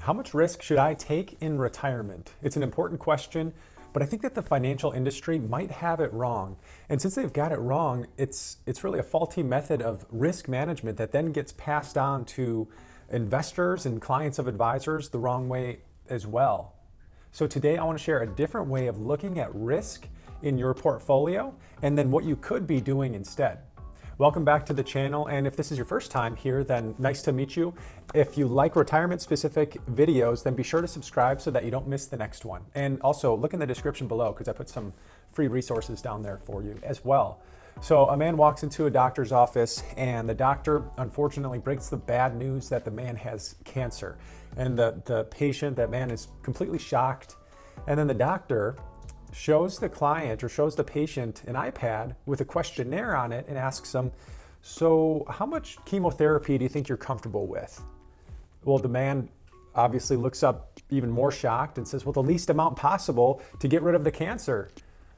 How much risk should I take in retirement? It's an important question, but I think that the financial industry might have it wrong. And since they've got it wrong, it's really a faulty method of risk management that then gets passed on to investors and clients of advisors the wrong way as well. So today I want to share a different way of looking at risk in your portfolio and then what you could be doing instead. Welcome back to the channel, and if this is your first time here, then nice to meet you. If you like retirement-specific videos, then be sure to subscribe so that you don't miss the next one. And also look in the description below because I put some free resources down there for you as well. So a man walks into a doctor's office, and the doctor unfortunately breaks the bad news that the man has cancer. And the patient, that man, is completely shocked. And then the doctor shows the client or shows the patient an iPad with a questionnaire on it and asks them, so how much chemotherapy do you think you're comfortable with? Well, the man obviously looks up even more shocked and says, well, the least amount possible to get rid of the cancer,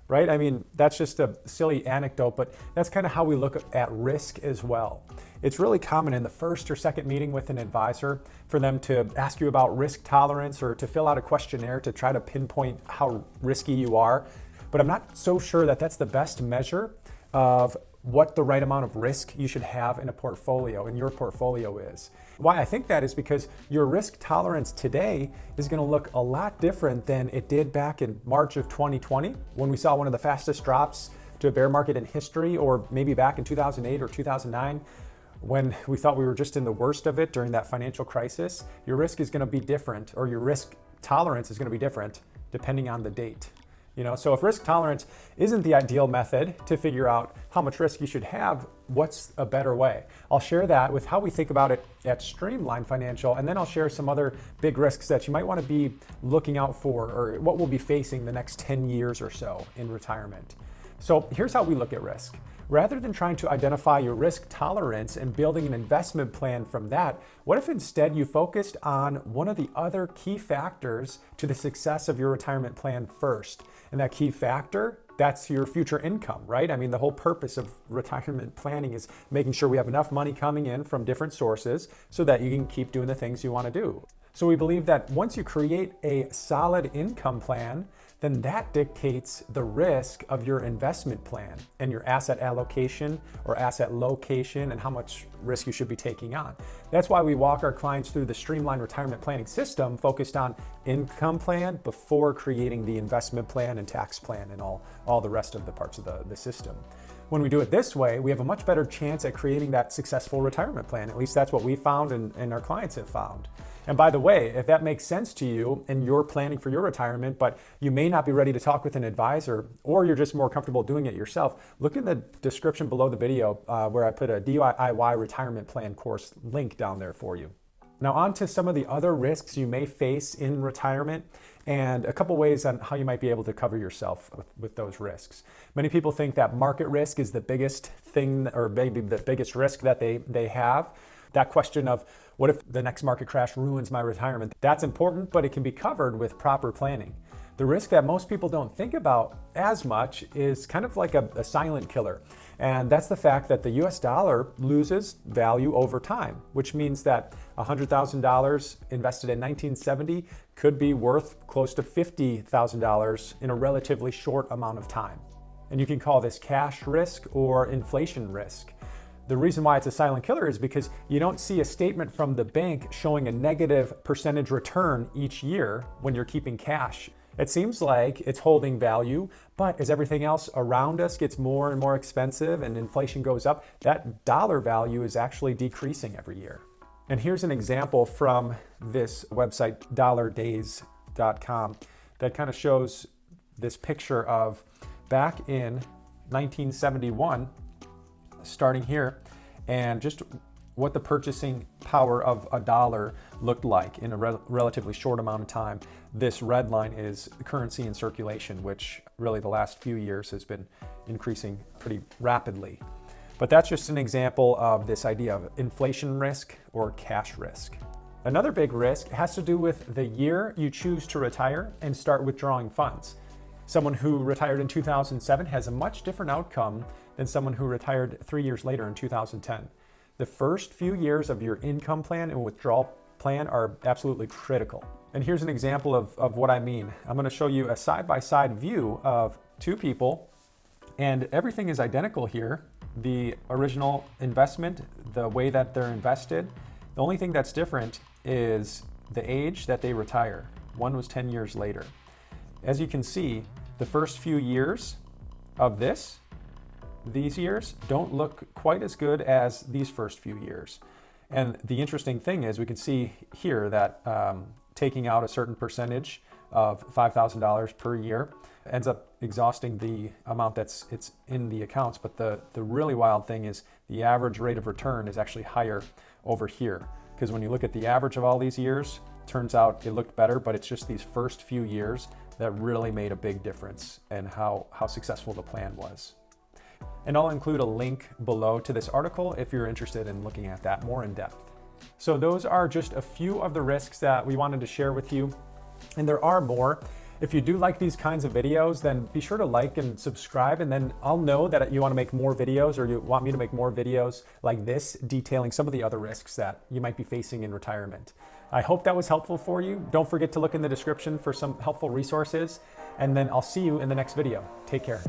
right? I mean, that's just a silly anecdote, but that's kind of how we look at risk as well. It's really common in the first or second meeting with an advisor for them to ask you about risk tolerance or to fill out a questionnaire to try to pinpoint how risky you are. But I'm not so sure that that's the best measure of what the right amount of risk you should have in a portfolio, in your portfolio is. Why I think that is because your risk tolerance today is going to look a lot different than it did back in March of 2020 when we saw one of the fastest drops to a bear market in history, or maybe back in 2008 or 2009 when we thought we were just in the worst of it during that financial crisis. Your risk is going to be different, or your risk tolerance is going to be different depending on the date. So if risk tolerance isn't the ideal method to figure out how much risk you should have, what's a better way? I'll share that with how we think about it at Streamline Financial, and then I'll share some other big risks that you might want to be looking out for, or what we'll be facing the next 10 years or so in retirement. So here's how we look at risk. Rather than trying to identify your risk tolerance and building an investment plan from that, what if instead you focused on one of the other key factors to the success of your retirement plan first? And that key factor, that's your future income, right? I mean, the whole purpose of retirement planning is making sure we have enough money coming in from different sources so that you can keep doing the things you want to do. So we believe that once you create a solid income plan, then that dictates the risk of your investment plan and your asset allocation or asset location and how much risk you should be taking on. That's why we walk our clients through the Streamline Retirement Planning system focused on income plan before creating the investment plan and tax plan and all the rest of the parts of the system. When we do it this way, we have a much better chance at creating that successful retirement plan. At least that's what we found and our clients have found. And by the way, if that makes sense to you and you're planning for your retirement, but you may not be ready to talk with an advisor, or you're just more comfortable doing it yourself, look in the description below the video where I put a DIY retirement plan course link down there for you. Now on to some of the other risks you may face in retirement and a couple ways on how you might be able to cover yourself with those risks. Many people think that market risk is the biggest thing, or maybe the biggest risk that they have. That question of what if the next market crash ruins my retirement? That's important, but it can be covered with proper planning. The risk that most people don't think about as much is kind of like a silent killer. And that's the fact that the US dollar loses value over time, which means that $100,000 invested in 1970 could be worth close to $50,000 in a relatively short amount of time. And you can call this cash risk or inflation risk. The reason why it's a silent killer is because you don't see a statement from the bank showing a negative percentage return each year when you're keeping cash. It seems like it's holding value, but as everything else around us gets more and more expensive and inflation goes up, that dollar value is actually decreasing every year. And here's an example from this website, dollardays.com, that kind of shows this picture of back in 1971, starting here, and just what the purchasing power of a dollar looked like in a relatively short amount of time. This red line is currency in circulation, which really the last few years has been increasing pretty rapidly. But that's just an example of this idea of inflation risk or cash risk. Another big risk has to do with the year you choose to retire and start withdrawing funds. Someone who retired in 2007 has a much different outcome than someone who retired 3 years later in 2010. The first few years of your income plan and withdrawal plan are absolutely critical. And here's an example of what I mean. I'm going to show you a side-by-side view of two people, and everything is identical here. The original investment, the way that they're invested, the only thing that's different is the age that they retire. One was 10 years later. As you can see, the first few years of these years don't look quite as good as these first few years. And the interesting thing is we can see here that taking out a certain percentage of $5,000 per year ends up exhausting the amount it's in the accounts. But the really wild thing is the average rate of return is actually higher over here. Because when you look at the average of all these years, turns out it looked better, but it's just these first few years that really made a big difference in how successful the plan was. And I'll include a link below to this article if you're interested in looking at that more in depth. So those are just a few of the risks that we wanted to share with you, and there are more. If you do like these kinds of videos, then be sure to like and subscribe, and then I'll know that you want to make more videos, or you want me to make more videos like this detailing some of the other risks that you might be facing in retirement. I hope that was helpful for you. Don't forget to look in the description for some helpful resources, and then I'll see you in the next video. Take care.